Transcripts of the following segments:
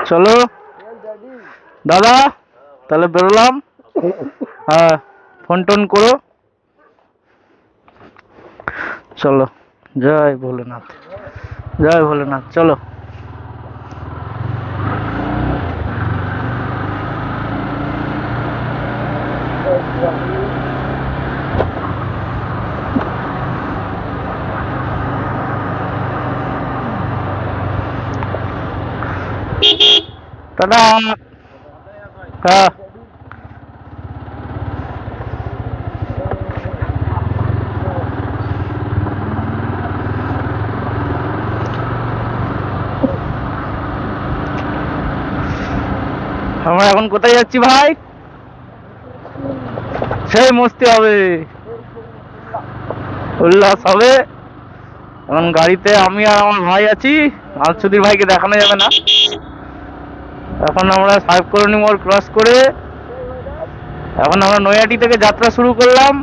চলো দাদা, তাহলে বেরোলাম। হ্যাঁ, ফোন টোন করো। চলো, জয় ভোলেনাথ, জয় ভোলেনাথ। চলো। টাটা। হ্যাঁ, আমরা এখন কোথায় যাচ্ছি ভাই? সেই মস্তি হবে, উল্লাস হবে। এখন গাড়িতে আমি আর আমার ভাই আছি। আলসুদির ভাইকে দেখানো যাবে না। এখন আমরা সাহেব কলোনি মোড় ক্রস করে এখন আমরা নৈহাটি থেকে যাত্রা শুরু করলাম।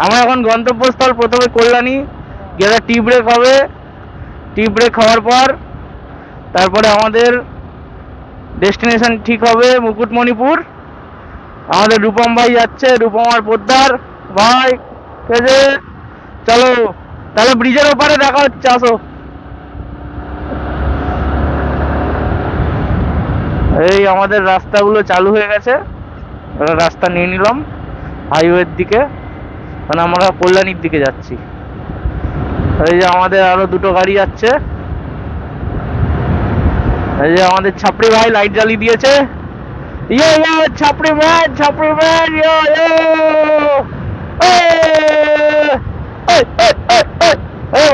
আমরা এখন গন্তব্যস্থল প্রথমে কল্যাণী, গেলে টি ব্রেক হবে। টি ব্রেক হওয়ার পর তারপরে আমাদের ডেস্টিনেশন ঠিক হবে মুকুটমণিপুর। আমাদের রূপম ভাই যাচ্ছে, রূপম আর পোদ্দার ভাই। চলো তাহলে ব্রিজের ওপারে দেখা হচ্ছে, আসো। এই আমাদের রাস্তাগুলো চালু হয়ে গেছে, রাস্তা নিয়ে নিলাম হাইওয়ের দিকে, মানে আমরা কল্যাণীর দিকে যাচ্ছি। এই যে আমাদের আরো দুটো গাড়ি যাচ্ছে। এই যে আমাদের ছাপড়ি ভাই লাইট জ্বালিয়ে দিয়েছে। ইয়ে ইয়ে ছাপড়ি ম্যান, ছাপড়ি ম্যান, ইয়ে ইয়ে।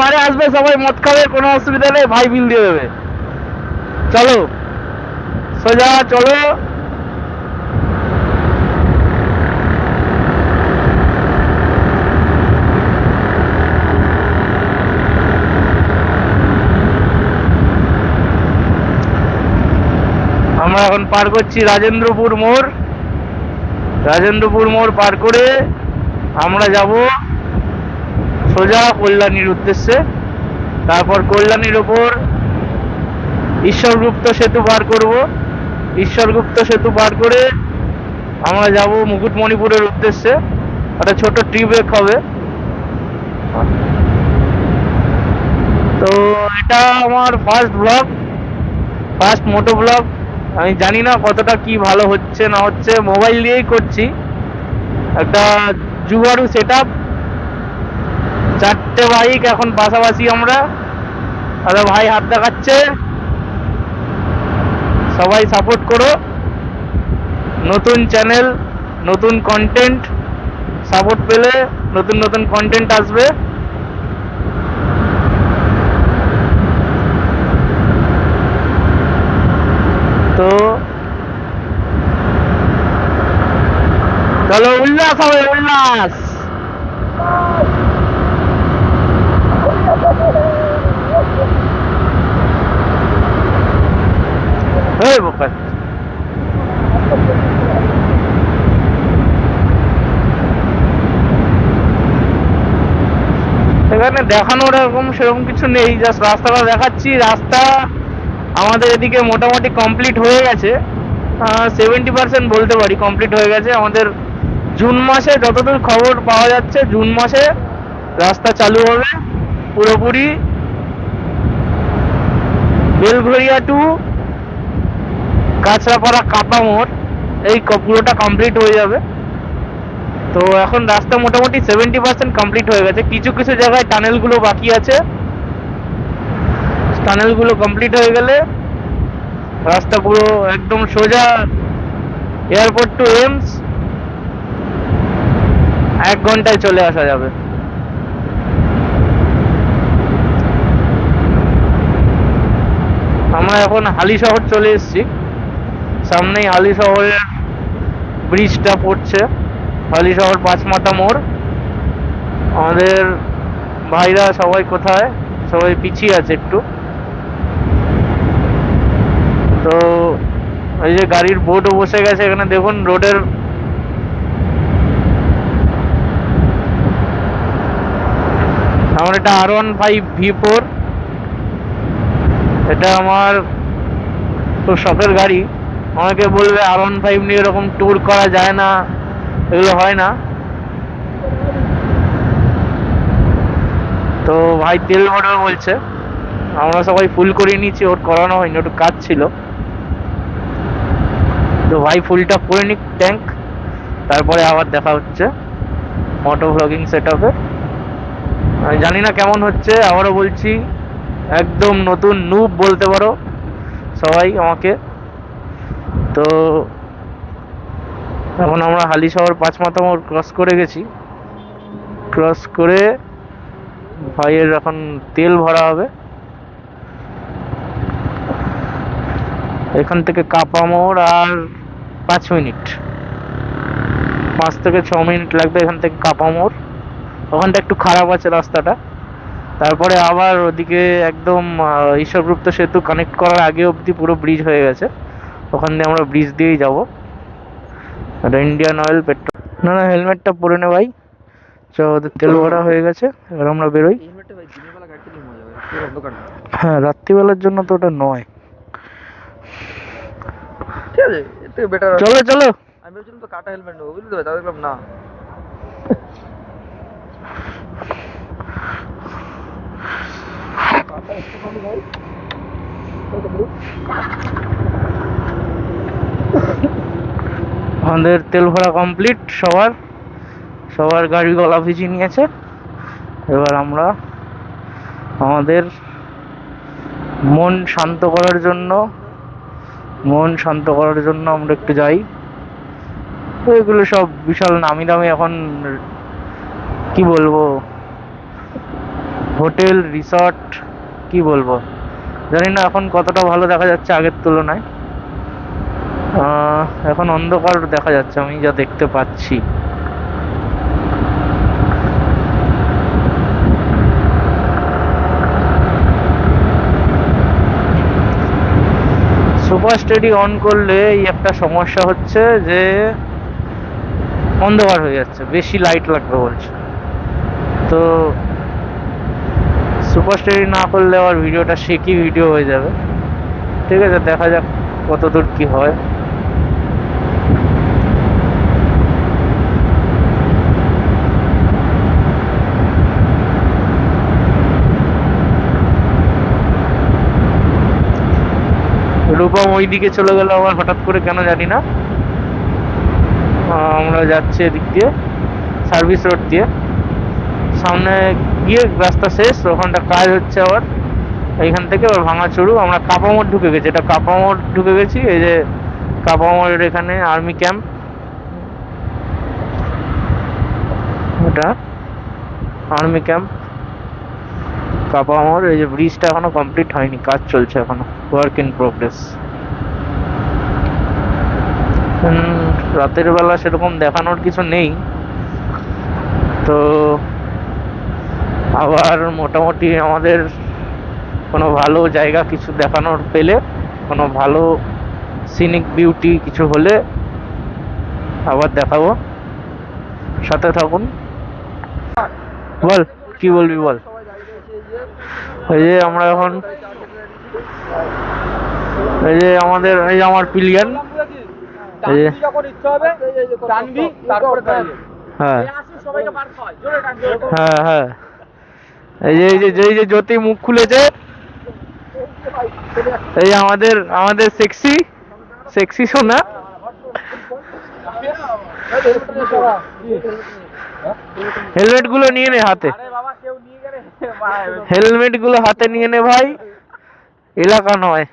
ঘরে আসবে সবাই, মদ খাবে, কোনো অসুবিধা নেই, ভাই বিল দিয়ে দেবে। চলো সোজা চলো। আমরা এখন পার করছি রাজেন্দ্রপুর মোড়। রাজেন্দ্রপুর মোড় পার করে আমরা যাব সোজা কল্যাণীর উদ্দেশ্যে। তারপর কল্যাণীর ওপর ঈশ্বরগুপ্ত সেতু পার করব। ঈশ্বরগুপ্ত সেতু পার করে আমরা যাব মুকুটমণিপুরের উদ্দেশ্যে। একটা ছোট ট্রি ব্রেক হবে। তো এটা আমার ফার্স্ট ব্লগ, ফার্স্ট মোটো ব্লগ। আমি জানি না কতটা কি ভালো হচ্ছে না হচ্ছে, মোবাইল দিয়েই করছি। একটা জুগাড়ু সেট আপ, 4টে বাইক এখন পাশাপাশি আমরা। আর ভাই হাত দেখাচ্ছে, সবাই সাপোর্ট করো। নতুন চ্যানেল, নতুন কন্টেন্ট, সাপোর্ট পেলে নতুন নতুন কন্টেন্ট আসবে। তো চলো, উল্লাস হবে, উল্লাস। এখানে দেখানোর এরকম সেরকম কিছু নেই, জাস্ট রাস্তাটা দেখাচ্ছি। রাস্তা আমাদের এদিকে মোটামুটি কমপ্লিট হয়ে গেছে, 70% বলতে পারি কমপ্লিট হয়ে গেছে। আমাদের জুন মাসে যতদূর খবর পাওয়া যাচ্ছে, জুন মাসে রাস্তা চালু হবে পুরোপুরি। বেলঘরিয়া টু কাঁচরাপাড়া কাপা মোড়, এই পুরোটা কমপ্লিট হয়ে যাবে। তো এখন রাস্তা মোটামুটি 70% কমপ্লিট হয়ে গেছে। কিছু কিছু জায়গায় টানেলগুলো বাকি আছে। টানেলগুলো কমপ্লিট হয়ে গেলে রাস্তা পুরো একদম সোজা এয়ারপোর্ট টু এমস 1 ঘন্টায় চলে আসা যাবে। আমরা এখন হালিশহর চলে এসেছি। সামনেই হালিশহরের ব্রিজটা পড়ছে, হালিশহর পাঁচমাথা মোড়। আমাদের ভাইরা সবাই কোথায়? সবাই পিছিয়ে আছে একটু। তো এই যে গাড়ির বোর্ডও বসে গেছে এখানে, দেখুন রোডের। আমার এটা R15 V4, এটা আমার খুব শখের গাড়ি। অনেকে বলবে R15 নিয়ে এরকম ট্যুর করা যায় না, এগুলো হয় না। তো ভাই তেল ভরবে বলছে, আমরা সবাই ফুল করিয়ে নিয়েছি, ওর করানো হয়নি, একটু কাজ ছিল। তো ভাই ফুলটা করে নিক ট্যাঙ্ক, তারপরে আবার দেখা হচ্ছে মোটো ভ্লগিং সেট আপে। আমি জানি না কেমন হচ্ছে, আবারও বলছি একদম নতুন নুব বলতে পারো সবাই আমাকে। তো এখন আমরা হালিশহর 5 মাথা মোড় ক্রস করে গেছি। ক্রস করে ভাইয়ের এখন তেল ভরা হবে। এখান থেকে কাপা মোড় আর 5 মিনিট, 5 থেকে 6 মিনিট লাগবে এখান থেকে কাপা মোড়। ওখানটা একটু খারাপ আছে রাস্তাটা। তারপরে আবার ওদিকে একদম ঈশ্বরগুপ্ত সেতু কানেক্ট করার আগে অবধি পুরো ব্রিজ হয়ে গেছে, ওখান দিয়ে আমরা ব্রিজ দিয়েই যাবো। এটা ইন্ডিয়ান অয়েল পেট্রোল। না না, হেলমেটটা পরে নে ভাই। তো ওদের তেল ভরা হয়ে গেছে, এবার আমরা বেরোই। হ্যাঁ, রাত্রিবেলার জন্য তো ওটা নয়। ঠিক আছে, এর থেকে বেটার। চলো চলো। আমি ভেবেছিলাম তো কাটা হেলমেট নেবো, বুঝলি তো, তাহলে দেখলাম না। আমাদের তেল ভরা কমপ্লিট, সবার গাড়ি গলা ভিজিয়ে নিয়েছে। এবার আমরা আমাদের মন শান্ত করার জন্য আমরা একটু যাই। তো এগুলো সব বিশাল নামি দামি এখন কি বলবো, হোটেল রিসর্ট, কি বলবো জানি না এখন কতটা ভালো দেখা যাচ্ছে আগের তুলনায়। এখন অন্ধকার দেখা যাচ্ছে আমি যা দেখতে পাচ্ছি। সুপার স্টেডি অন করলে এই একটা সমস্যা হচ্ছে যে অন্ধকার হয়ে যাচ্ছে, বেশি লাইট লাগবে বলছে। তো সুপার স্টেডি না করলে আবার ভিডিওটা শেকি ভিডিও হয়ে যাবে। ঠিক আছে, দেখা যাক কতদূর কি হয়। রূপম ওই দিকে চলে গেল আবার হঠাৎ করে, কেন জানি না। আমরা যাচ্ছি এদিক দিয়ে, সার্ভিস রোড দিয়ে। সামনে গিয়ে রাস্তা শেষ, ওখানটা কাজ হচ্ছে আবার। এইখান থেকে আবার ভাঙাচুরু আমরা কাপা মোড় ঢুকে গেছি। এটা কাপা মোড় ঢুকে গেছি। এই যে কাপা মোড়ের এখানে আর্মি ক্যাম্প, এটা আর্মি ক্যাম্প কাপা মোড়। এই যে ব্রিজটা এখনো কমপ্লিট হয়নি, কাজ চলছে এখনো, ওয়ার্ক ইন প্রোগ্রেস। রাতের বেলা সেরকম দেখানোর কিছু নেই। তো আবার মোটামুটি আমাদের কোনো ভালো জায়গা কিছু দেখানোর পেলে, কোনো ভালো সিনিক বিউটি কিছু হলে আবার দেখাবো, সাথে থাকুন। বল, কি বলবি বল। এই যে আমরা এখন, এই যে আমাদের, এই যে আমার পিলিয়ন, এই যে হ্যাঁ হ্যাঁ হ্যাঁ, এই যে জ্যোতি মুখ খুলেছে, এই আমাদের সেক্সি সোনা। হেলমেট গুলো নিয়ে নে হাতে, হেলমেট গুলো হাতে নিয়ে নে ভাই, এলাকা নয়।